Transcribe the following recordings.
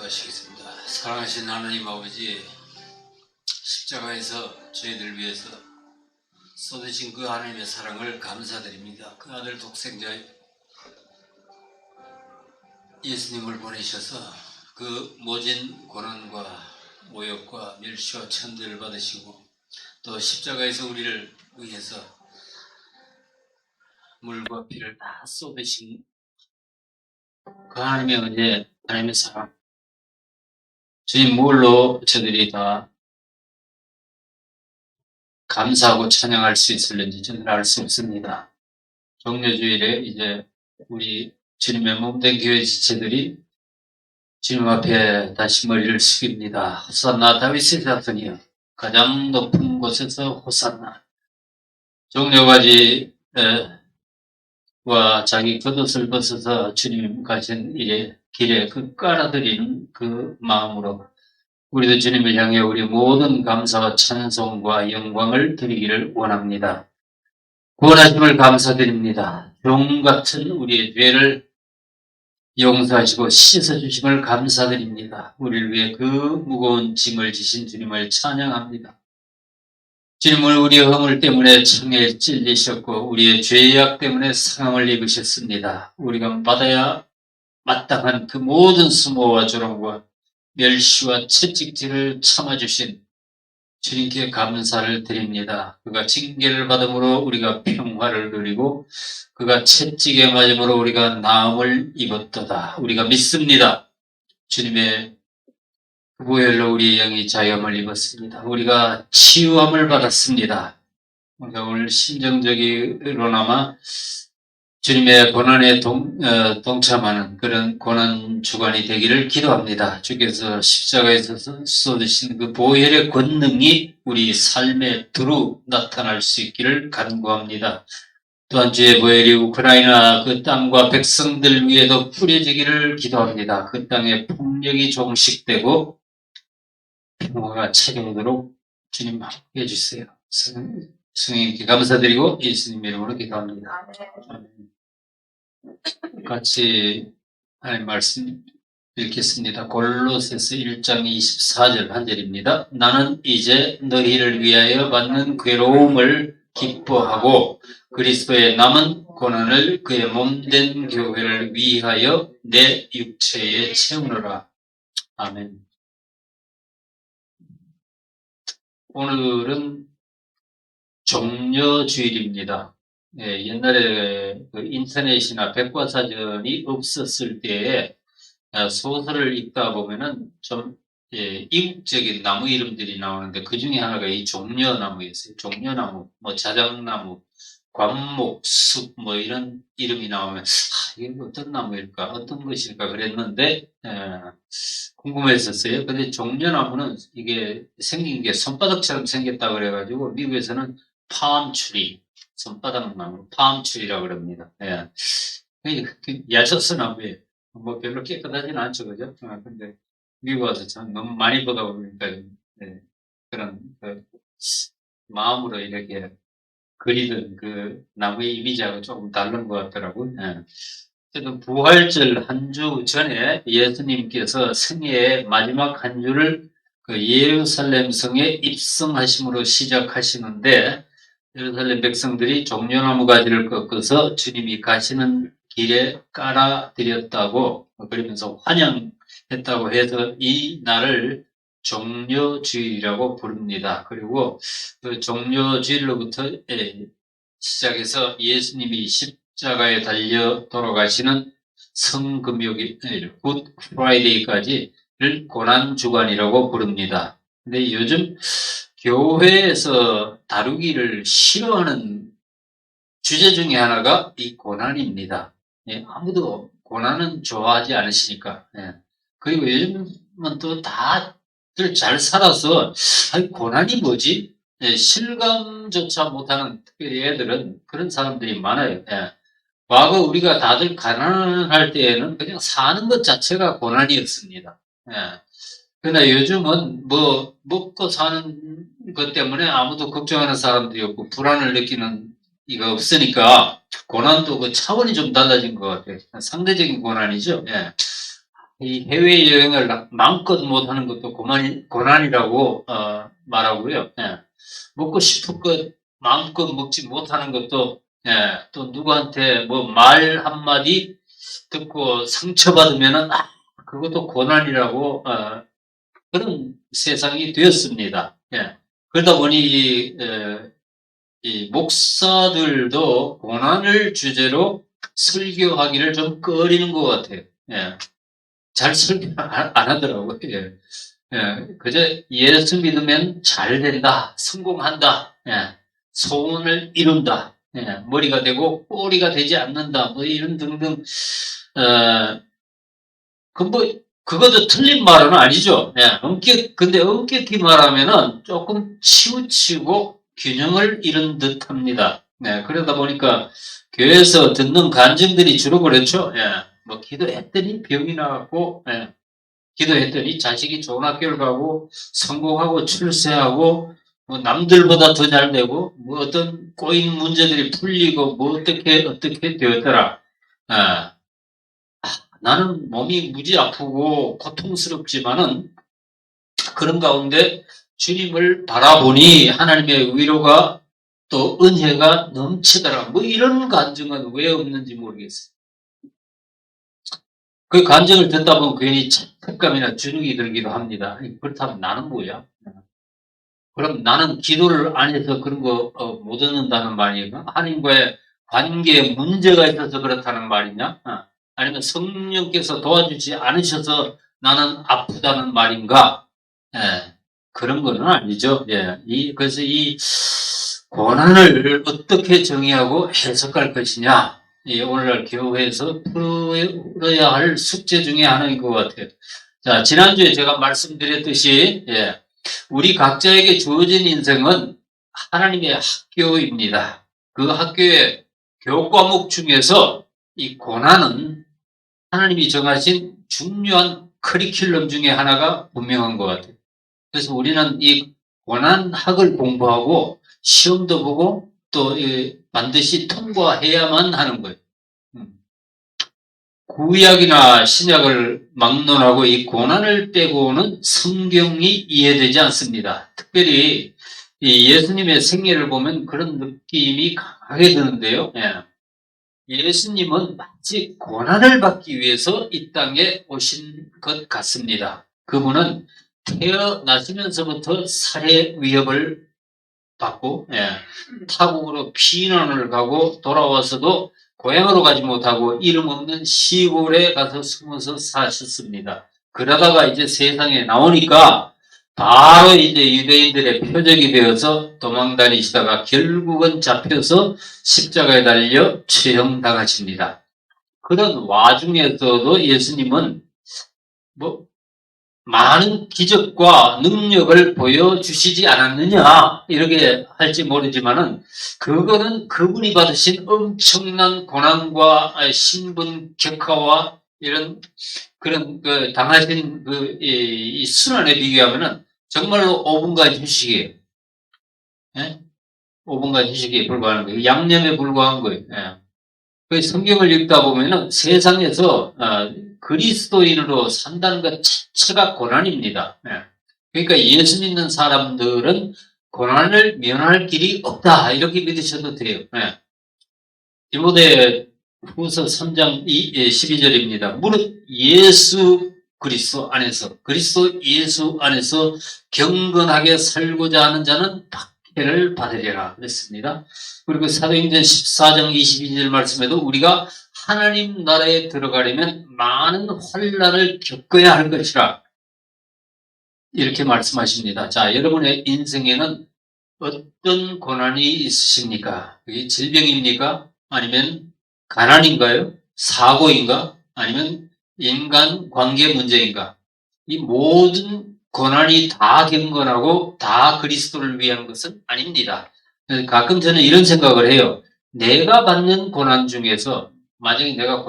기도하시겠습니다. 사랑하신 하나님 아버지, 십자가에서 저희들 위해서 쏟으신 그 하나님의 사랑을 감사드립니다. 그 아들 독생자 예수님을 보내셔서 그 모진 고난과 모욕과 멸시와 천대를 받으시고 또 십자가에서 우리를 위해서 물과 피를 다 쏟으신 그 하나님의 은혜, 하나님의 사랑, 주님 뭘로 저들이 다 감사하고 찬양할 수 있을는지 저는 알 수 없습니다. 종료주일에 이제 우리 주님의 몸된 교회 지체들이 주님 앞에 다시 머리를 숙입니다. 호산나 다윗의 자손이여, 가장 높은 곳에서 호산나. 종려바지와 자기 겉옷을 벗어서 주님 가신 길에 그 깔아드리는 그 마음으로 우리도 주님을 향해 우리 모든 감사와 찬송과 영광을 드리기를 원합니다. 구원하심을 감사드립니다. 종 같은 우리의 죄를 용서하시고 씻어주심을 감사드립니다. 우리를 위해 그 무거운 짐을 지신 주님을 찬양합니다. 주님은 우리의 허물 때문에 창에 찔리셨고 우리의 죄악 때문에 상함을 입으셨습니다. 우리가 받아야 마땅한 그 모든 수모와 조롱과 멸시와 채찍질을 참아주신 주님께 감사를 드립니다. 그가 징계를 받음으로 우리가 평화를 누리고 그가 채찍에 맞음으로 우리가 나음을 입었도다. 우리가 믿습니다. 주님의 보혈로 우리의 영이 자염을 입었습니다. 우리가 치유함을 받았습니다. 우리가 오늘 심정적으로나마 주님의 고난에 동참하는 그런 고난 주간이 되기를 기도합니다. 주께서 십자가에서 쏟으신 그 보혈의 권능이 우리 삶에 두루 나타날 수 있기를 간구합니다. 또한 주의 보혈이 우크라이나 그 땅과 백성들 위에도 뿌려지기를 기도합니다. 그 땅에 폭력이 종식되고 평화가 찾아오도록 주님 함께 해주세요. 성령님께 감사드리고 예수님 이름으로 기도합니다. 같이 하나님 말씀 읽겠습니다. 골로새서 1장 24절 한 절입니다. 나는 이제 너희를 위하여 받는 괴로움을 기뻐하고 그리스도의 남은 고난을 그의 몸된 교회를 위하여 내 육체에 채우노라. 아멘. 오늘은 종려주일입니다. 예, 옛날에 그 인터넷이나 백과사전이 없었을 때에 소설을 읽다 보면은 좀 이국적인 나무 이름들이 나오는데 그 중에 하나가 이 종려나무였어요. 종려나무, 뭐 자작나무, 관목, 숲, 뭐 이런 이름이 나오면 이게 어떤 나무일까, 어떤 것일까 그랬는데 궁금했었어요. 근데 종려나무는 이게 생긴 게 손바닥처럼 생겼다 그래가지고 미국에서는 팜추리, 손바닥 나무, 팜추리라고 그럽니다. 예. 야자수 나무예요. 뭐 별로 깨끗하지는 않죠, 그죠? 근데 미국 와서 참 너무 많이 보다 보니까 그런 마음으로 이렇게 그리던 그 나무의 이미지하고 조금 다른 것 같더라고요. 어쨌든 부활절 한 주 전에 예수님께서 생애의 마지막 한 주를 그 예루살렘 성에 입성하심으로 시작하시는데 예루살렘 백성들이 종려나무 가지를 꺾어서 주님이 가시는 길에 깔아드렸다고 그러면서 환영했다고 해서 이 날을 종려주일이라고 부릅니다. 그리고 그 종려주일로부터 시작해서 예수님이 십자가에 달려 돌아가시는 성금요일, 굿 프라이데이까지를 고난주간이라고 부릅니다. 근데 요즘 교회에서 다루기를 싫어하는 주제 중에 하나가 이 고난입니다. 아무도 고난은 좋아하지 않으시니까. 그리고 요즘은 또 다들 잘 살아서 고난이 뭐지? 실감조차 못하는 특별히 애들은 그런 사람들이 많아요. 과거 우리가 다들 가난할 때에는 그냥 사는 것 자체가 고난이었습니다. 그러나 요즘은 뭐 먹고 사는 것 때문에 아무도 걱정하는 사람들이 없고 불안을 느끼는 이가 없으니까 고난도 그 차원이 좀 달라진 것 같아요. 상대적인 고난이죠. 이 해외여행을 마음껏 못하는 것도 고난이라고 말하고요. 예. 먹고 싶은 것 마음껏 먹지 못하는 것도, 예, 또 누구한테 뭐 말 한마디 듣고 상처받으면은 그것도 고난이라고 그런 세상이 되었습니다. 예. 그러다 보니 이 목사들도 고난을 주제로 설교하기를 좀 꺼리는 것 같아요. 예. 잘 설교 안 하더라고요. 예. 예. 그저 예수 믿으면 잘 된다, 성공한다, 예. 소원을 이룬다, 예. 머리가 되고 꼬리가 되지 않는다, 뭐 이런 등등. 그것도 틀린 말은 아니죠. 예. 근데 엄격히 말하면은 조금 치우치고 균형을 잃은 듯 합니다. 네, 그러다 보니까 교회에서 듣는 간증들이 주로 그렇죠. 예, 뭐 기도했더니 병이 나고, 예, 기도했더니 자식이 좋은 학교를 가고 성공하고 출세하고 뭐 남들보다 더 잘 되고 뭐 어떤 꼬인 문제들이 풀리고 뭐 어떻게 되었더라. 아, 나는 몸이 무지 아프고 고통스럽지만은 그런 가운데 주님을 바라보니 하나님의 위로가 또 은혜가 넘치더라. 뭐 이런 간증은 왜 없는지 모르겠어요. 그 간증을 듣다 보면 괜히 착각감이나 주눅이 들기도 합니다. 그렇다면 나는 뭐야? 그럼 나는 기도를 안 해서 그런 거 못 얻는다는 말이냐? 하나님과의 관계에 문제가 있어서 그렇다는 말이냐? 아니면 성령께서 도와주지 않으셔서 나는 아프다는 말인가? 예, 그런 거는 아니죠. 예, 그래서 이 고난을 어떻게 정의하고 해석할 것이냐, 오늘날 교회에서 풀어야 할 숙제 중에 하나인 것 같아요. 자, 지난주에 제가 말씀드렸듯이, 예, 우리 각자에게 주어진 인생은 하나님의 학교입니다. 그 학교의 교과목 중에서 이 고난은 하나님이 정하신 중요한 커리큘럼 중에 하나가 분명한 것 같아요. 그래서 우리는 이 고난학을 공부하고 시험도 보고 또 반드시 통과해야만 하는 거예요. 구약이나 신약을 막론하고 이 고난을 빼고는 성경이 이해되지 않습니다. 특별히 이 예수님의 생애를 보면 그런 느낌이 강하게 드는데요. 예수님은 마치 고난을 받기 위해서 이 땅에 오신 것 같습니다. 그분은 태어나시면서부터 살해 위협을 받고, 타국으로 피난을 가고 돌아와서도 고향으로 가지 못하고 이름 없는 시골에 가서 숨어서 사셨습니다. 그러다가 이제 세상에 나오니까 바로 이제 유대인들의 표적이 되어서 도망 다니시다가 결국은 잡혀서 십자가에 달려 처형당하십니다. 그런 와중에서도 예수님은 뭐 많은 기적과 능력을 보여주시지 않았느냐 이렇게 할지 모르지만은 그거는 그분이 받으신 엄청난 고난과 신분 격하와 이런 그런 당하신 이 순환에 비교하면은 정말로 5분간 휴식이에요. 예? 5분간 휴식에 불과한 거예요. 양념에 불과한 거예요. 예. 그 성경을 읽다 보면은 세상에서 그리스도인으로 산다는 것 자체가 고난입니다. 예. 그러니까 예수 믿는 사람들은 고난을 면할 길이 없다 이렇게 믿으셔도 돼요. 예. 디모데 후서 3장 12절입니다. 무릇 예수 그리스도 예수 안에서 경건하게 살고자 하는 자는 박해를 받으리라 그랬습니다. 그리고 사도행전 14장 22절 말씀에도 우리가 하나님 나라에 들어가려면 많은 환난을 겪어야 할 것이라 이렇게 말씀하십니다. 자, 여러분의 인생에는 어떤 고난이 있으십니까? 그게 질병입니까? 아니면 가난인가요? 사고인가? 아니면 인간 관계 문제인가? 이 모든 고난이 다 경건하고 다 그리스도를 위한 것은 아닙니다. 가끔 저는 이런 생각을 해요. 내가 받는 고난 중에서 만약에 내가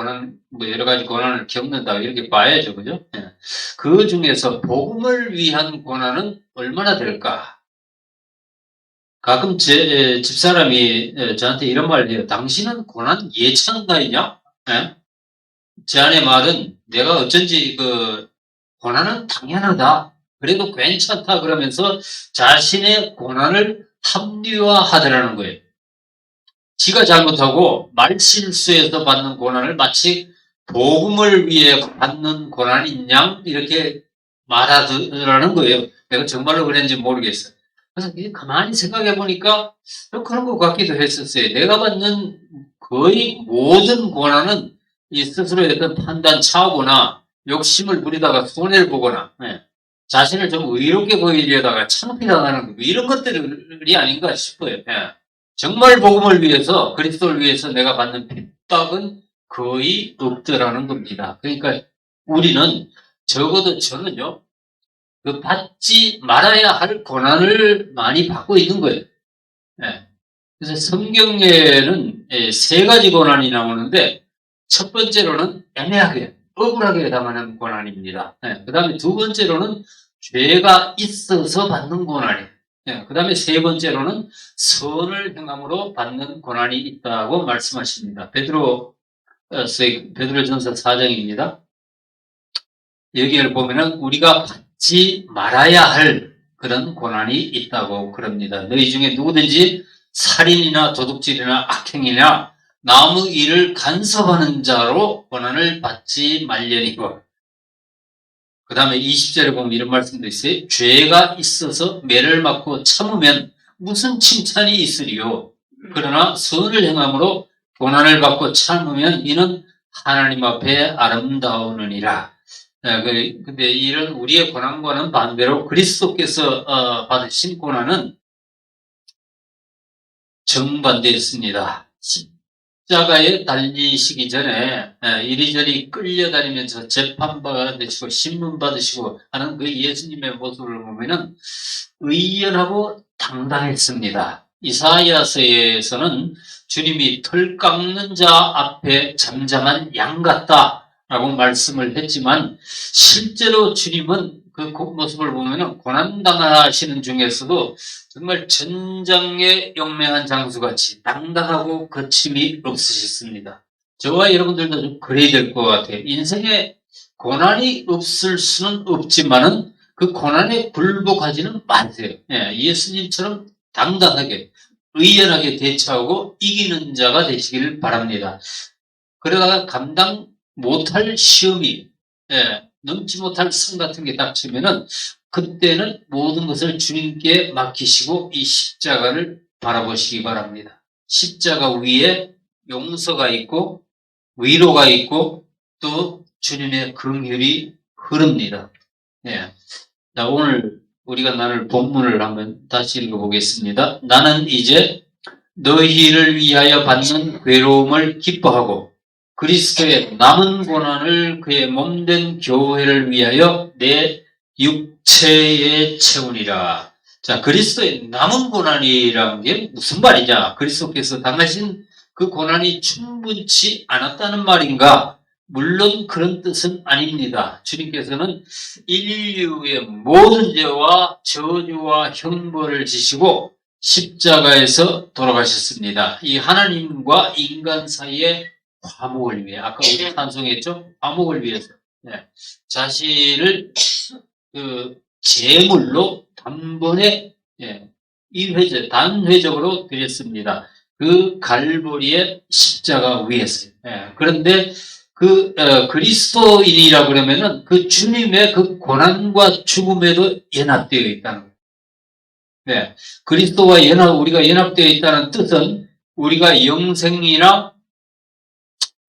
뭐 여러 가지 고난을 겪는다 이렇게 봐야죠, 그죠? 그 중에서 복음을 위한 고난은 얼마나 될까? 가끔 제 집사람이 저한테 이런 말을 해요. 당신은 고난 예찬가이냐? 제 아내 말은 내가 어쩐지 고난은 당연하다. 그래도 괜찮다. 그러면서 자신의 고난을 합리화하더라는 거예요. 지가 잘못하고 말실수에서 받는 고난을 마치 복음을 위해 받는 고난인 양 이렇게 말하더라는 거예요. 내가 정말로 그랬는지 모르겠어요. 그래서 가만히 생각해 보니까 그런 것 같기도 했었어요. 내가 받는 거의 모든 고난은 이 스스로의 어떤 판단 차오거나 욕심을 부리다가 손해를 보거나 자신을 좀 의롭게 보이려다가 창피당하는 이런 것들이 아닌가 싶어요. 정말 복음을 위해서 그리스도를 위해서 내가 받는 핍박은 거의 없더라는 겁니다. 그러니까 우리는 적어도 저는요 받지 말아야 할 고난을 많이 받고 있는 거예요. 그래서 성경에는 세 가지 고난이 나오는데 첫 번째로는 애매하게 억울하게 당하는 고난입니다. 그 다음에 두 번째로는 죄가 있어서 받는 고난이에요. 그 다음에 세 번째로는 선을 행함으로 받는 고난이 있다고 말씀하십니다. 베드로전서 4장입니다. 여기를 보면은 우리가 받지 말아야 할 그런 고난이 있다고 그럽니다. 너희 중에 누구든지 살인이나 도둑질이나 악행이나 남의 일을 간섭하는 자로 고난을 받지 말려니와. 그 다음에 20절에 보면 이런 말씀도 있어요. 죄가 있어서 매를 맞고 참으면 무슨 칭찬이 있으리요. 그러나 선을 행함으로 고난을 받고 참으면 이는 하나님 앞에 아름다우느니라. 근데 이런 우리의 고난과는 반대로 그리스도께서 받으신 고난은 정반대였습니다. 십자가에 달리시기 전에 이리저리 끌려다니면서 재판받아 되시고 신문 받으시고 하는 그 예수님의 모습을 보면은 의연하고 당당했습니다. 이사야서에서는 주님이 털 깎는 자 앞에 잠잠한 양 같다라고 말씀을 했지만 실제로 주님은 그 모습을 보면은 고난당하시는 중에서도 정말 전장에 용맹한 장수같이 당당하고 거침이 없으셨습니다. 저와 여러분들도 좀 그래야 될 것 같아요. 인생에 고난이 없을 수는 없지만은 그 고난에 굴복하지는 마세요. 예수님처럼 당당하게 의연하게 대처하고 이기는 자가 되시길 바랍니다. 그러다가 감당 못할 시험이 넘지 못할 성 같은 게 닥치면은 그때는 모든 것을 주님께 맡기시고 이 십자가를 바라보시기 바랍니다. 십자가 위에 용서가 있고 위로가 있고 또 주님의 긍휼이 흐릅니다. 자, 오늘 우리가 나눌 본문을 한번 다시 읽어보겠습니다. 나는 이제 너희를 위하여 받는 괴로움을 기뻐하고 그리스도의 남은 고난을 그의 몸된 교회를 위하여 내 육체에 채우니라. 자, 그리스도의 남은 고난이라는 게 무슨 말이냐? 그리스도께서 당하신 그 고난이 충분치 않았다는 말인가? 물론 그런 뜻은 아닙니다. 주님께서는 인류의 모든 죄와 저주와 형벌을 지시고 십자가에서 돌아가셨습니다. 이 하나님과 인간 사이의 화목을 위해, 아까 우리 찬송했죠? 화목을 위해서 자신을 제물로 단번에 단회적으로 드렸습니다. 그 갈보리의 십자가 위에서. 그런데 그리스도인이라 그러면은 그 주님의 그 고난과 죽음에도 연합되어 있다는 거예요. 그리스도와 우리가 연합되어 있다는 뜻은 우리가 영생이나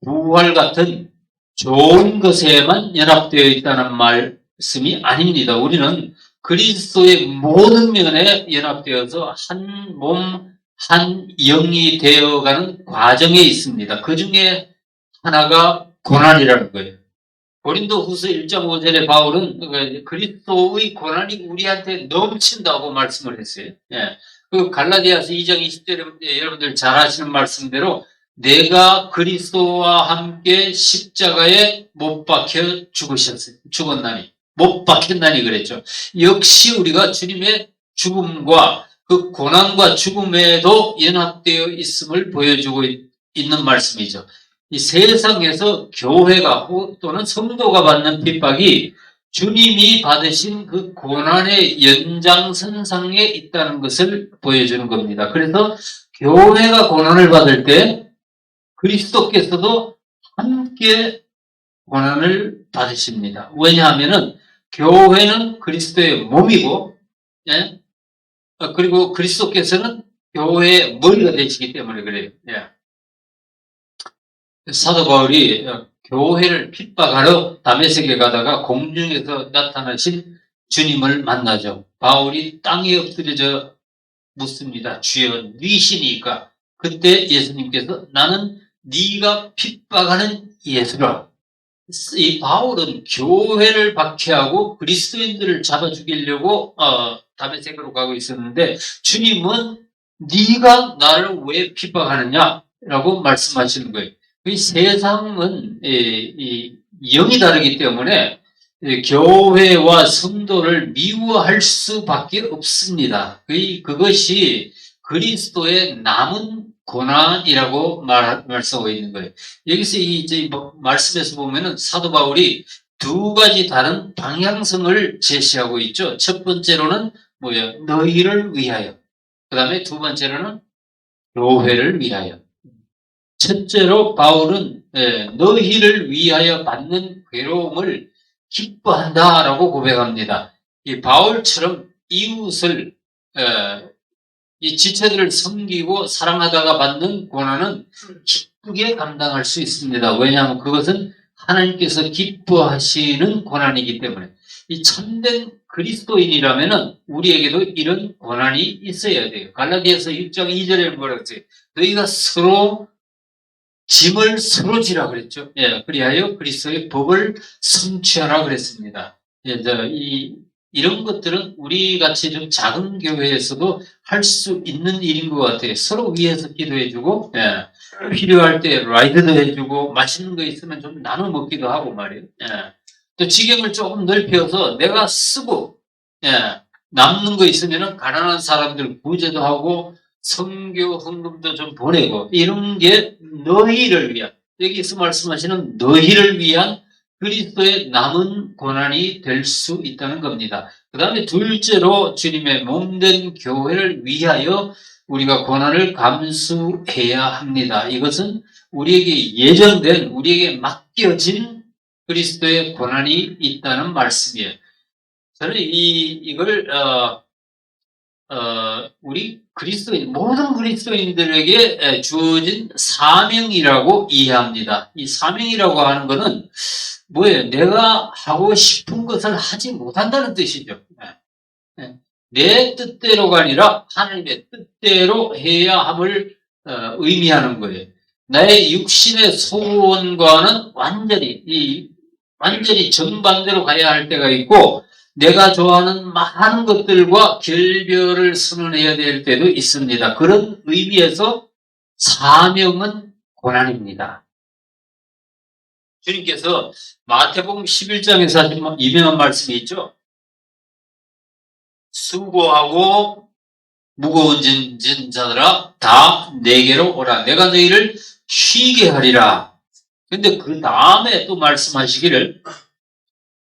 부활 같은 좋은 것에만 연합되어 있다는 말씀이 아닙니다. 우리는 그리스도의 모든 면에 연합되어서 한 몸, 한 영이 되어가는 과정에 있습니다. 그 중에 하나가 고난이라는 거예요. 고린도후서 1장 5절에 바울은 그리스도의 고난이 우리한테 넘친다고 말씀을 했어요. 그 갈라디아서 2장 20절에 여러분들 잘 아시는 말씀대로 내가 그리스도와 함께 십자가에 못 박혀 죽었나니 못 박혔나니 그랬죠. 역시 우리가 주님의 죽음과 그 고난과 죽음에도 연합되어 있음을 보여주고 있는 말씀이죠. 이 세상에서 교회가 또는 성도가 받는 핍박이 주님이 받으신 그 고난의 연장선상에 있다는 것을 보여주는 겁니다. 그래서 교회가 고난을 받을 때 그리스도께서도 함께 고난을 받으십니다. 왜냐하면은 교회는 그리스도의 몸이고, 예? 그리고 그리스도께서는 교회의 머리가 되시기 때문에 그래요. 예. 사도 바울이 교회를 핍박하러 다메섹에 가다가 공중에서 나타나신 주님을 만나죠. 바울이 땅에 엎드려져 묻습니다. 주여, 니시니까? 그때 예수님께서 나는 네가 핍박하는 예수라. 이 바울은 교회를 박해하고 그리스도인들을 잡아 죽이려고 다메섹으로 가고 있었는데 주님은 네가 나를 왜 핍박하느냐라고 말씀하시는 거예요. 이 세상은 이 영이 다르기 때문에 교회와 성도를 미워할 수밖에 없습니다. 그것이 그리스도의 남은 고난이라고 말씀하고 있는 거예요. 여기서 이제 말씀에서 보면은 사도 바울이 두 가지 다른 방향성을 제시하고 있죠. 첫 번째로는 뭐예요? 너희를 위하여. 그 다음에 두 번째로는 교회를 위하여. 첫째로 바울은 너희를 위하여 받는 괴로움을 기뻐한다라고 고백합니다. 이 바울처럼 이웃을 이 지체들을 섬기고 사랑하다가 받는 고난은 기쁘게 감당할 수 있습니다. 왜냐하면 그것은 하나님께서 기뻐하시는 고난이기 때문에 이 참된 그리스도인이라면은 우리에게도 이런 고난이 있어야 돼요. 갈라디아서 6장 2절에 뭐라고 했어요? 너희가 서로 짐을 서로 지라 그랬죠. 예, 그리하여 그리스도의 법을 성취하라 그랬습니다. 예, 이런 것들은 우리 같이 좀 작은 교회에서도 할 수 있는 일인 것 같아요. 서로 위해서 기도해주고, 예, 필요할 때 라이드도 해주고, 맛있는 거 있으면 좀 나눠 먹기도 하고 말이에요. 예, 또 지경을 조금 넓혀서 내가 쓰고, 예, 남는 거 있으면 가난한 사람들 구제도 하고, 선교 헌금도 좀 보내고 이런 게 너희를 위한, 여기서 말씀하시는 너희를 위한 그리스도의 남은 고난이 될 수 있다는 겁니다. 그 다음에 둘째로 주님의 몸된 교회를 위하여 우리가 고난을 감수해야 합니다. 이것은 우리에게 예정된, 우리에게 맡겨진 그리스도의 고난이 있다는 말씀이에요. 저는 이걸 우리 그리스도인, 모든 그리스도인들에게 주어진 사명이라고 이해합니다. 이 사명이라고 하는 것은 뭐예요? 내가 하고 싶은 것을 하지 못한다는 뜻이죠. 내 뜻대로가 아니라 하나님의 뜻대로 해야 함을 의미하는 거예요. 나의 육신의 소원과는 완전히 정반대로 가야 할 때가 있고, 내가 좋아하는 많은 것들과 결별을 선언해야 될 때도 있습니다. 그런 의미에서 사명은 고난입니다. 주님께서 마태복음 11장에서 하신 유명한 말씀이 있죠. 수고하고 무거운 짐진 자들아 다 내게로 오라. 내가 너희를 쉬게 하리라. 근데 그 다음에 또 말씀하시기를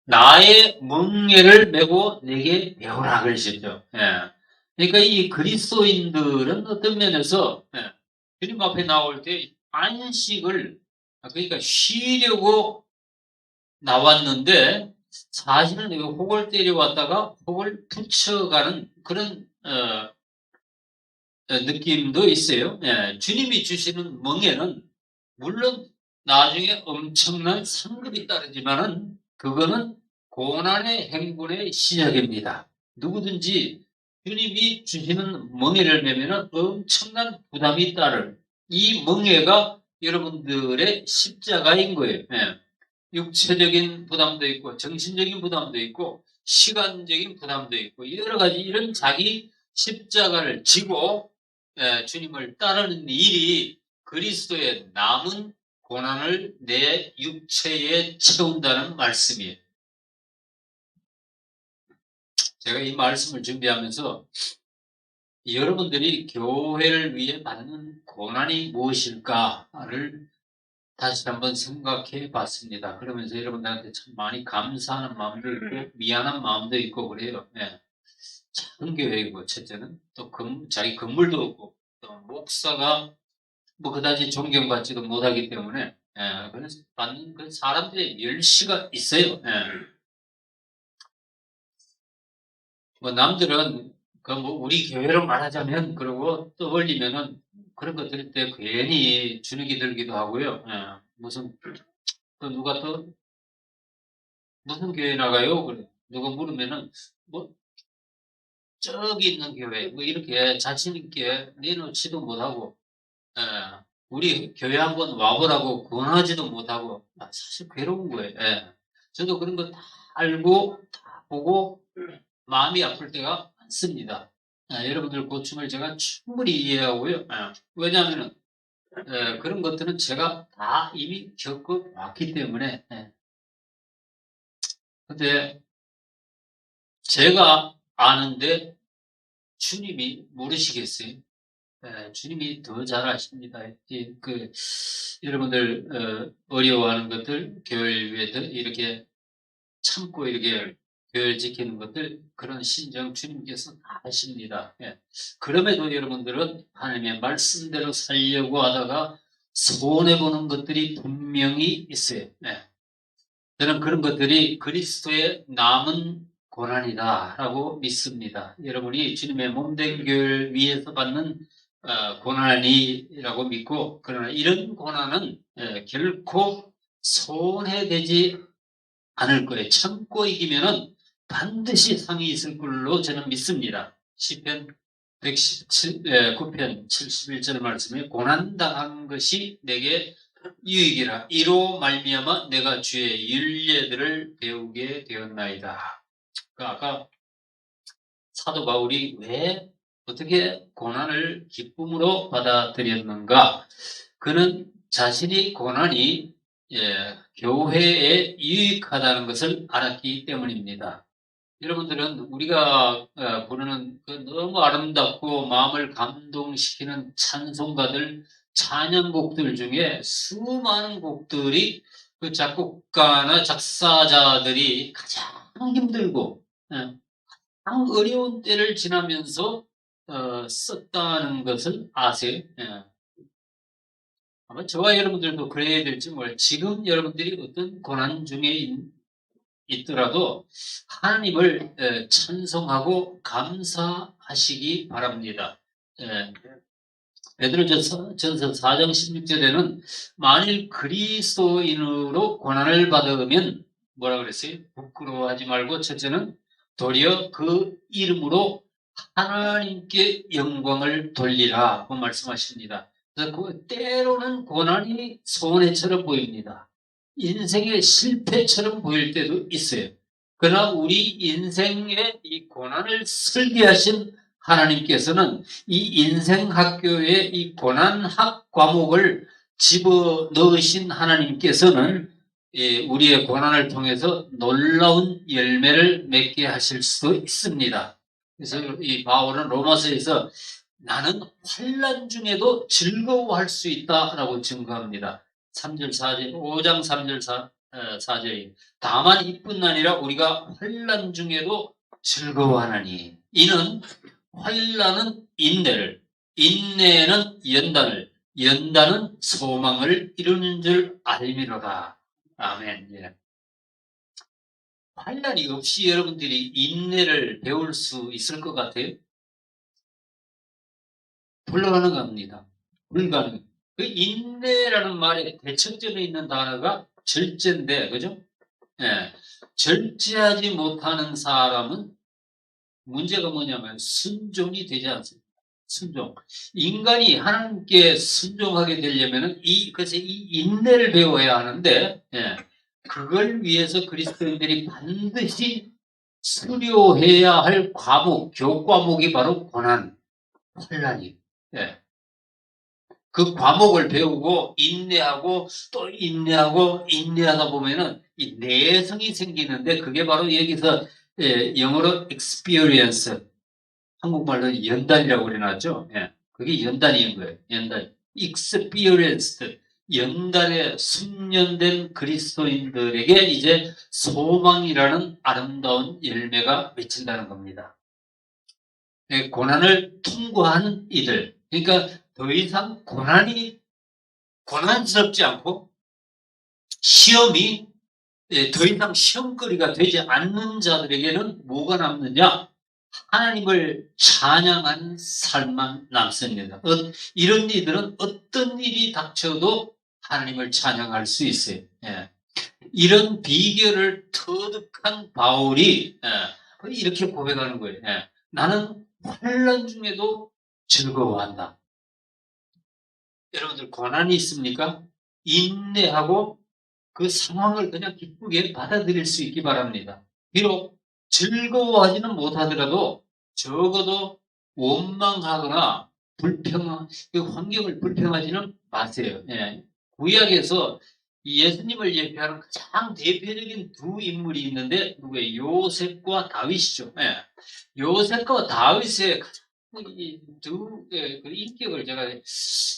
나의 멍에를 메고 내게 배우라 그러셨죠. 예. 그러니까 이 그리스도인들은 어떤 면에서 주님 앞에 나올 때 안식을, 그러니까 쉬려고 나왔는데 사실은 혹을 때려왔다가 혹을 붙여가는 그런 느낌도 있어요. 예. 주님이 주시는 멍에는 물론 나중에 엄청난 상급이 따르지만은 그거는 고난의 행군의 시작입니다. 누구든지 주님이 주시는 멍에를 메면은 엄청난 부담이 따를, 이 멍에가 여러분들의 십자가인 거예요. 예. 육체적인 부담도 있고 정신적인 부담도 있고 시간적인 부담도 있고 여러 가지 이런 자기 십자가를 지고 주님을 따르는 일이 그리스도의 남은 고난을 내 육체에 채운다는 말씀이에요. 제가 이 말씀을 준비하면서 여러분들이 교회를 위해 받는 고난이 무엇일까를 다시 한번 생각해 봤습니다. 그러면서 여러분들한테 참 많이 감사하는 마음도 있고 미안한 마음도 있고 그래요. 예. 작은 교회이고 첫째는 또 자기 건물도 없고 또 목사가 뭐 그다지 존경받지도 못하기 때문에 그래서 받는 그 사람들의 멸시가 있어요. 뭐 남들은 그 뭐 우리 교회로 말하자면 그러고 떠올리면은 그런 거 들을 때 괜히 주눅이 들기도 하고요. 무슨 또 누가 또 무슨 교회 나가요? 그래. 누가 물으면은 뭐 저기 있는 교회 뭐 이렇게 자신 있게 내놓지도 못하고 예, 우리 교회 한번 와보라고 권하지도 못하고 사실 괴로운 거예요. 저도 그런 거 다 알고 다 보고 마음이 아플 때가 많습니다. 여러분들 고충을 제가 충분히 이해하고요. 왜냐하면 그런 것들은 제가 다 이미 겪어왔기 때문에 근데 제가 아는데 주님이 모르시겠어요? 주님이 더 잘 아십니다. 여러분들 어려워하는 것들, 교회를 위해서 이렇게 참고 이렇게 교회를 지키는 것들, 그런 심정 주님께서 다 아십니다. 그럼에도 여러분들은 하나님의 말씀대로 살려고 하다가 손해보는 것들이 분명히 있어요. 저는 그런 것들이 그리스도의 남은 고난이다라고 믿습니다. 여러분이 주님의 몸된 교회를 위해서 받는 고난이라고 믿고, 그러나 이런 고난은 결코 손해되지 않을 거예요. 참고 이기면은 반드시 상이 있을 걸로 저는 믿습니다. 시편 9편 71절 말씀에 고난당한 것이 내게 유익이라 이로 말미암아 내가 주의 윤례들을 배우게 되었나이다. 아까 사도 바울이 왜 어떻게 고난을 기쁨으로 받아들였는가? 그는 자신이 고난이 교회에 유익하다는 것을 알았기 때문입니다. 여러분들은 우리가 부르는 그 너무 아름답고 마음을 감동시키는 찬송가들, 찬양곡들 중에 수많은 곡들이 그 작곡가나 작사자들이 가장 힘들고 가장 어려운 때를 지나면서 썼다는 것을 아세요? 아마 저와 여러분들도 그래야 될지 몰라요. 지금 여러분들이 어떤 고난 중에 있더라도 하나님을 찬송하고 감사하시기 바랍니다. 베드로전서 4장 16절에는 만일 그리스도인으로 고난을 받으면 뭐라 그랬어요? 부끄러워하지 말고 첫째는 도리어 그 이름으로 하나님께 영광을 돌리라고 말씀하십니다. 그래서 때로는 고난이 손해처럼 보입니다. 인생의 실패처럼 보일 때도 있어요. 그러나 우리 인생의 이 고난을 설계하신 하나님께서는 이 인생 학교에 이 고난학 과목을 집어 넣으신 하나님께서는 우리의 고난을 통해서 놀라운 열매를 맺게 하실 수도 있습니다. 그래서 이 바울은 로마서에서 나는 환난 중에도 즐거워할 수 있다라고 증거합니다. 3절 4절 5장 3절 4절이 다만 이뿐 아니라 우리가 환난 중에도 즐거워하나니 이는 환난은 인내를 인내는 연단을 연단은 소망을 이루는 줄 알미로다. 아멘. 환난이 없이 여러분들이 인내를 배울 수 있을 것 같아요? 불가능합니다. 불가능. 그 인내라는 말에 대척점에 있는 단어가 절제인데, 그죠? 절제하지 못하는 사람은 문제가 뭐냐면 순종이 되지 않습니다. 순종. 인간이 하나님께 순종하게 되려면은 그래서 이 인내를 배워야 하는데, 그걸 위해서 그리스도인들이 반드시 수료해야 할 교과목이 바로 고난, 환난이에요. 그 과목을 배우고 인내하고 또 인내하다 보면은 이 내성이 생기는데 그게 바로 여기서 영어로 experience, 한국말로 연단이라고 그래놨죠. 그게 연단인 거예요. 연단. experienced. 연단에 숙련된 그리스도인들에게 이제 소망이라는 아름다운 열매가 맺힌다는 겁니다. 고난을 통과하는 이들, 그러니까 더 이상 고난스럽지 않고 시험이 더 이상 시험거리가 되지 않는 자들에게는 뭐가 남느냐? 하나님을 찬양하는 삶만 남습니다. 이런 이들은 어떤 일이 닥쳐도 하나님을 찬양할 수 있어요. 예. 이런 비결을 터득한 바울이 이렇게 고백하는 거예요. 예. 나는 환난 중에도 즐거워한다. 여러분들 고난이 있습니까? 인내하고 그 상황을 그냥 기쁘게 받아들일 수 있기 바랍니다. 비록 즐거워하지는 못하더라도 적어도 원망하거나 그 환경을 불평하지는 마세요. 예. 구약에서 이 예수님을 예표하는 가장 대표적인 두 인물이 있는데 누구예요? 요셉과 다윗이죠. 예. 요셉과 다윗의 가장 이두 인격을 제가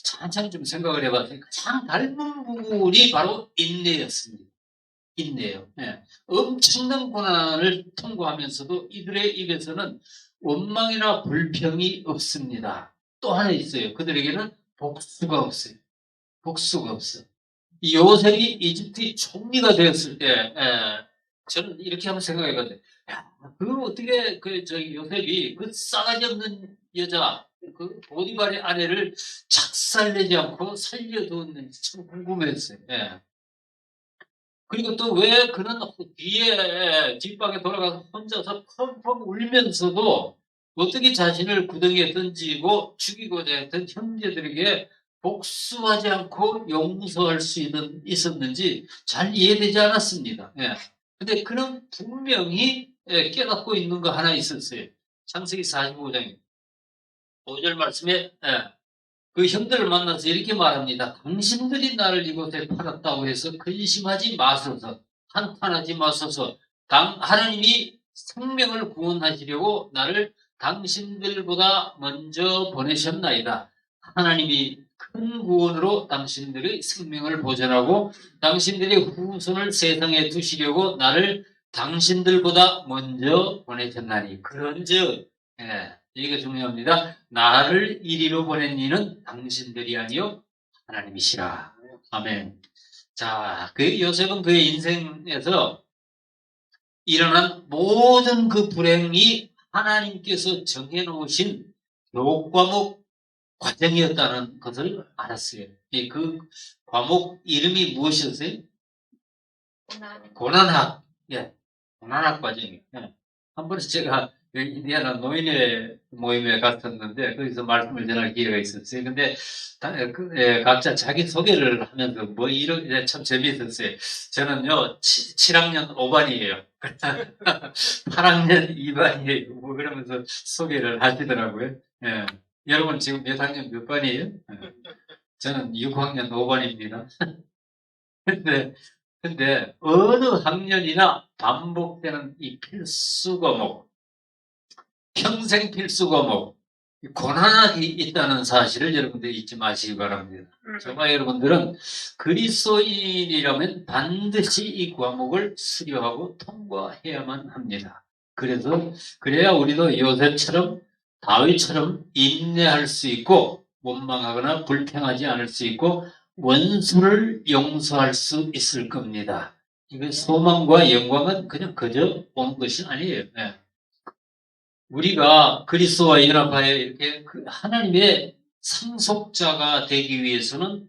천천히 좀 생각을 해봤더니 가장 닮은 부분이 바로 인내였습니다. 인내요. 예. 엄청난 고난을 통과하면서도 이들의 입에서는 원망이나 불평이 없습니다. 또 하나 있어요. 그들에게는 복수가 없어요. 복수가 없어. 이 요셉이 이집트의 총리가 되었을 때, 저는 이렇게 한번 생각해봤는데, 그 어떻게 요셉이 그 싸가지 없는 여자, 그 보디발의 아내를 작살내지 않고 살려두었는지 참 궁금했어요. 예. 그리고 또 왜 그는 뒤에 뒷방에 돌아가서 혼자서 펑펑 울면서도 어떻게 자신을 구덩이에 던지고 죽이고자 했던 형제들에게 복수하지 않고 용서할 수 있었는지 잘 이해되지 않았습니다. 예. 근데 그는 분명히 깨닫고 있는 거 하나 있었어요. 창세기 45장 5절 말씀에 그 형들을 만나서 이렇게 말합니다. 당신들이 나를 이곳에 팔았다고 해서 근심하지 마소서, 한탄하지 마소서. 하나님이 생명을 구원하시려고 나를 당신들보다 먼저 보내셨나이다. 하나님이 큰 구원으로 당신들의 생명을 보전하고 당신들의 후손을 세상에 두시려고 나를 당신들보다 먼저 보내셨나니. 그런즉 이게 중요합니다. 나를 이리로 보낸 이는 당신들이 아니요 하나님이시라. 아멘. 자, 그 요셉은 그의 인생에서 일어난 모든 그 불행이 하나님께서 정해놓으신 교과목 과정이었다는 것을 알았어요. 그 과목 이름이 무엇이었어요? 고난학. 예, 고난학 과정이에요. 한 번은 제가 인디아나 노인회 모임에 갔었는데 거기서 말씀을 전할 기회가 있었어요. 근데 각자 자기 소개를 하면서 뭐 이런 참 재미있었어요. 저는요 7학년 5반이에요. 8학년 2반이에요. 뭐 그러면서 소개를 하시더라고요. 예. 여러분 지금 몇 학년 몇 반이에요? 저는 6학년 5반입니다. 근데 어느 학년이나 반복되는 이 필수 과목, 평생 필수 과목, 고난학이 있다는 사실을 여러분들이 잊지 마시기 바랍니다. 정말 여러분들은 그리스도인이라면 반드시 이 과목을 수료하고 통과해야만 합니다. 그래야 우리도 요셉처럼 다윗처럼 인내할 수 있고 원망하거나 불평하지 않을 수 있고 원수를 용서할 수 있을 겁니다. 이거 소망과 영광은 그냥 그저 온 것이 아니에요. 네. 우리가 그리스도와 연합하여 이렇게 하나님의 상속자가 되기 위해서는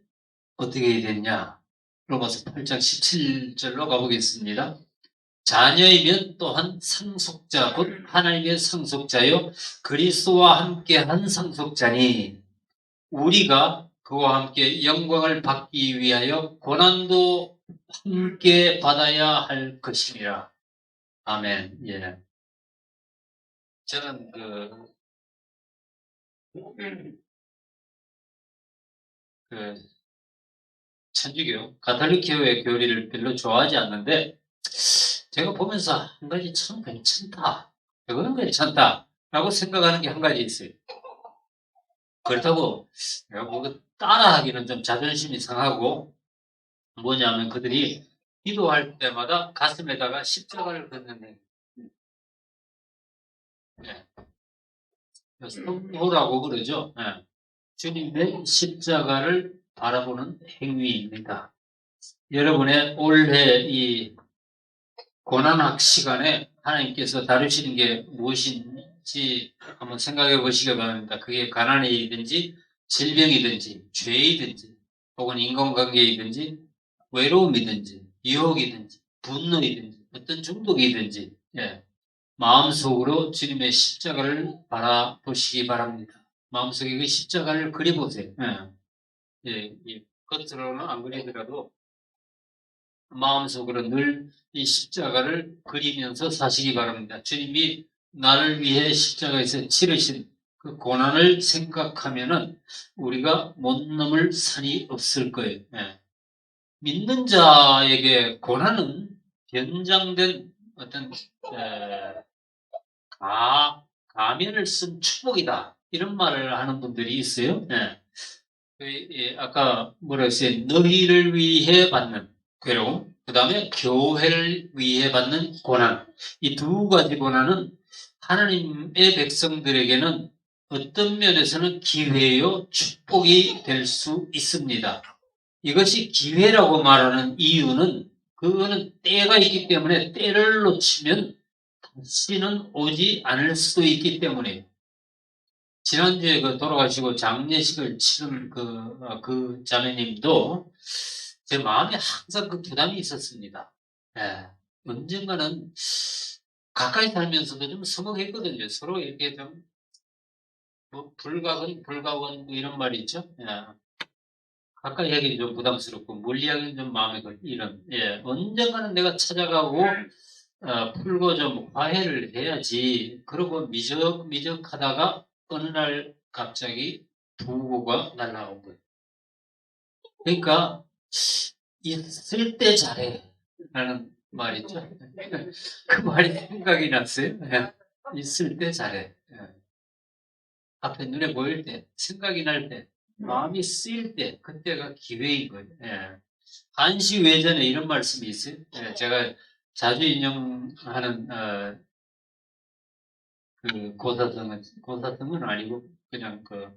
어떻게 해야 되냐? 로마서 8장 17절로 가보겠습니다. 자녀이면 또한 상속자, 곧 하나님의 상속자요 그리스도와 함께한 상속자니 우리가 그와 함께 영광을 받기 위하여 고난도 함께 받아야 할 것이니라. 아멘. 예. 저는 천주교, 가톨릭교회 교리를 별로 좋아하지 않는데 제가 보면서 한 가지 참 괜찮다. 이거는 괜찮다. 라고 생각하는 게 한 가지 있어요. 그렇다고 내가 뭐 따라하기는 좀 자존심이 상하고, 뭐냐면 그들이 기도할 때마다 가슴에다가 십자가를 걷는 행위. 네. 성호라고 그러죠. 네. 주님의 십자가를 바라보는 행위입니다. 여러분의 올해 이 고난학 시간에 하나님께서 다루시는 게 무엇인지 한번 생각해 보시기 바랍니다. 그게 가난이든지 질병이든지 죄이든지 혹은 인간관계이든지 외로움이든지 유혹이든지 분노이든지 어떤 중독이든지, 예, 마음속으로 주님의 십자가를 바라보시기 바랍니다. 마음속에 그 십자가를 그려보세요. 예, 겉으로는 안 그리더라도 마음속으로 늘 이 십자가를 그리면서 사시기 바랍니다. 주님이 나를 위해 십자가에서 치르신 그 고난을 생각하면은 우리가 못 넘을 산이 없을 거예요. 예. 믿는 자에게 고난은 변장된 어떤 가면을 쓴 축복이다, 이런 말을 하는 분들이 있어요. 예. 아까 뭐라 했어요? 너희를 위해 받는 괴로움, 그 다음에 교회를 위해 받는 고난. 이 두 가지 고난은 하나님의 백성들에게는 어떤 면에서는 기회요, 축복이 될 수 있습니다. 이것이 기회라고 말하는 이유는 그거는 때가 있기 때문에 때를 놓치면 다시는 오지 않을 수도 있기 때문에. 지난주에 그 돌아가시고 장례식을 치른 그 자매님도 제 마음에 항상 그 부담이 있었습니다. 예. 언젠가는 가까이 살면서도 좀 서먹했거든요. 서로 이렇게 좀, 뭐, 불가근, 불가원, 뭐 이런 말이 있죠. 예. 가까이 하기는 좀 부담스럽고, 멀리 하기는 좀 마음에 걸리는, 이런. 예. 언젠가는 내가 찾아가고, 풀고 좀 화해를 해야지. 그러고 미적미적 하다가 어느 날 갑자기 부고가 날라온 거예요. 그러니까 있을 때 잘해 라는 말 있죠. 그 말이 생각이 났어요. 예. 있을 때 잘해. 예. 앞에 눈에 보일 때, 생각이 날 때, 마음이 쓰일 때, 그때가 기회인 거예요. 예. 한시외전에 이런 말씀이 있어요. 예. 제가 자주 인용하는 그 고사성은 아니고 그냥 그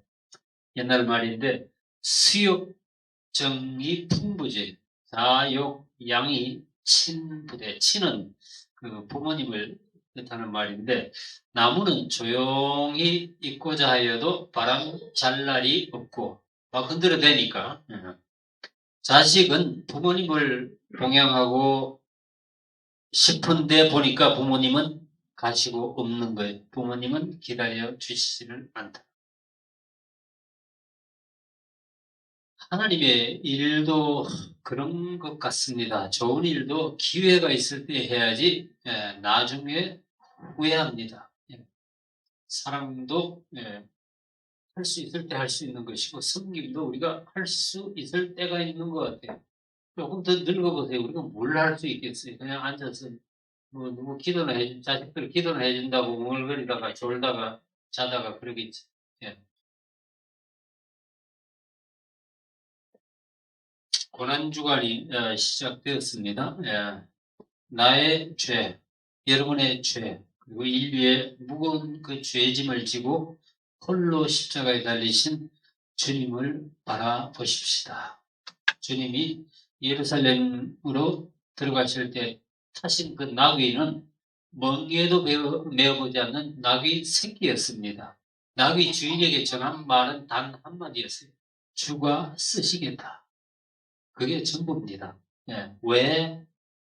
옛날 말인데, 수욕정이 풍부지 사욕 양이 친부대. 친은 그 부모님을 뜻하는 말인데, 나무는 조용히 있고자 하여도 바람 잘 날이 없고 막 흔들어대니까. 자식은 부모님을 봉양하고 싶은데 보니까 부모님은 가시고 없는 거예요. 부모님은 기다려 주시지를 않다. 하나님의 일도 그런 것 같습니다. 좋은 일도 기회가 있을 때 해야지, 나중에 후회합니다. 사랑도 할 수 있을 때 할 수 있는 것이고, 섬김도 우리가 할 수 있을 때가 있는 것 같아요. 조금 더 늙어보세요. 우리가 뭘 할 수 있겠어요? 그냥 앉아서 뭐 누구 기도나 해준, 자식들 기도나 해준다고 웅얼거리다가 졸다가 자다가 그러겠지. 예. 고난주간이 시작되었습니다. 예. 나의 죄, 여러분의 죄, 그리고 인류의 무거운 그 죄짐을 지고 홀로 십자가에 달리신 주님을 바라보십시다. 주님이 예루살렘으로 들어가실 때 타신 그 나귀는 멍에도 메어보지 않는 나귀 새끼였습니다. 나귀 주인에게 전한 말은 단 한마디였어요. 주가 쓰시겠다. 그게 전부입니다. 예. 왜,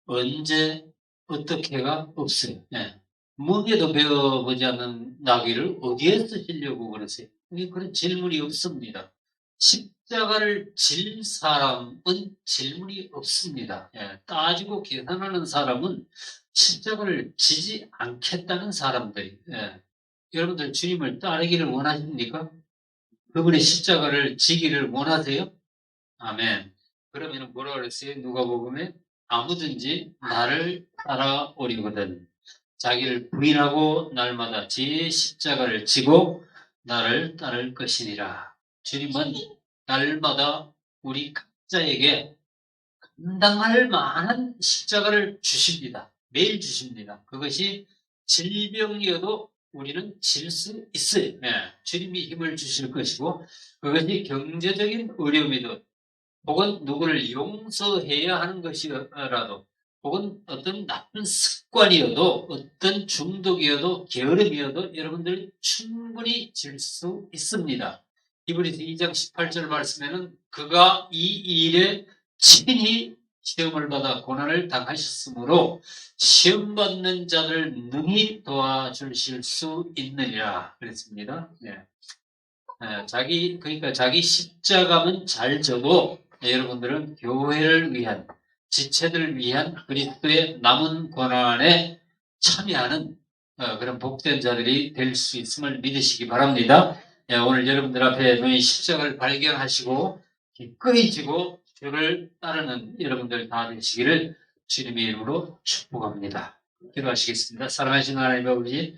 언제, 어떻게가 없어요. 예. 멍에도 베어보지 않는 나귀를 어디에 쓰시려고 그러세요? 그런 질문이 없습니다. 십자가를 질 사람은 질문이 없습니다. 예. 따지고 계산하는 사람은 십자가를 지지 않겠다는 사람들이. 예. 여러분들 주님을 따르기를 원하십니까? 그분의 십자가를 지기를 원하세요? 아멘. 그러면 뭐라 그랬어요? 누가복음에 아무든지 나를 따라오려거든 자기를 부인하고 날마다 제 십자가를 지고 나를 따를 것이니라. 주님은 날마다 우리 각자에게 감당할 만한 십자가를 주십니다. 매일 주십니다. 그것이 질병이어도 우리는 질 수 있어요. 주님이 힘을 주실 것이고, 그것이 경제적인 어려움이든 혹은 누구를 용서해야 하는 것이라도, 혹은 어떤 나쁜 습관이어도, 어떤 중독이어도, 게으름이어도 여러분들이 충분히 질 수 있습니다. 히브리서 2장 18절 말씀에는 그가 이 일에 친히 시험을 받아 고난을 당하셨으므로 시험 받는 자를 능히 도와주실 수 있느니라 그랬습니다. 그러니까 자기 십자가는 잘 져도 여러분들은 교회를 위한, 지체들을 위한 그리스도의 남은 고난에 참여하는 그런 복된 자들이 될 수 있음을 믿으시기 바랍니다. 오늘 여러분들 앞에 놓인 십자가를 발견하시고 기꺼이 지고 주를 따르는 여러분들 다 되시기를 주님의 이름으로 축복합니다. 기도하시겠습니다. 사랑하시는 하나님 아버지,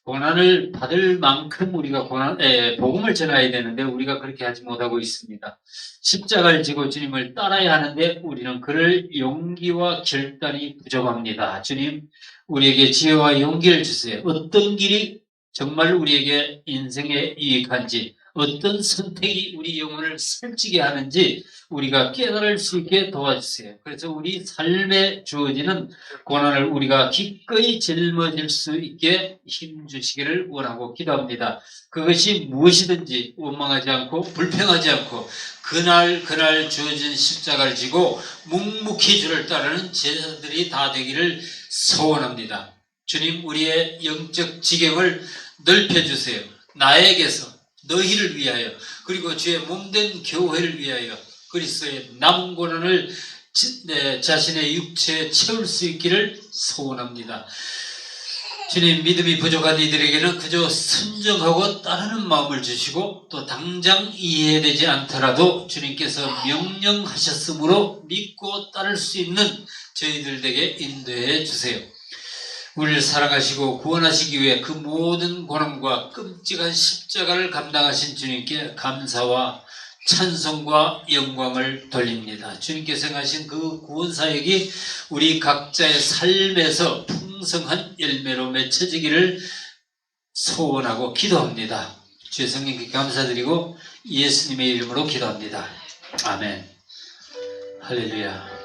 고난을 받을 만큼 우리가 복음을 전해야 되는데 우리가 그렇게 하지 못하고 있습니다. 십자가를 지고 주님을 따라야 하는데 우리는 그럴 용기와 결단이 부족합니다. 주님, 우리에게 지혜와 용기를 주세요. 어떤 길이 정말 우리에게 인생에 유익한지, 어떤 선택이 우리 영혼을 살찌게 하는지 우리가 깨달을 수 있게 도와주세요. 그래서 우리 삶에 주어지는 고난을 우리가 기꺼이 짊어질 수 있게 힘주시기를 원하고 기도합니다. 그것이 무엇이든지 원망하지 않고 불평하지 않고 그날 주어진 십자가를 지고 묵묵히 주를 따르는 제자들이 다 되기를 소원합니다. 주님, 우리의 영적 지경을 넓혀주세요. 나에게서 너희를 위하여, 그리고 주의 몸된 교회를 위하여 그리스도의 남은 고난을 자신의 육체에 채울 수 있기를 소원합니다. 주님, 믿음이 부족한 이들에게는 그저 순종하고 따르는 마음을 주시고 또 당장 이해되지 않더라도 주님께서 명령하셨으므로 믿고 따를 수 있는 저희들에게 인도해 주세요. 우리를 사랑하시고 구원하시기 위해 그 모든 고난과 끔찍한 십자가를 감당하신 주님께 감사와 찬송과 영광을 돌립니다. 주님께서 행하신 그 구원사역이 우리 각자의 삶에서 풍성한 열매로 맺혀지기를 소원하고 기도합니다. 주의 성령께 감사드리고 예수님의 이름으로 기도합니다. 아멘. 할렐루야.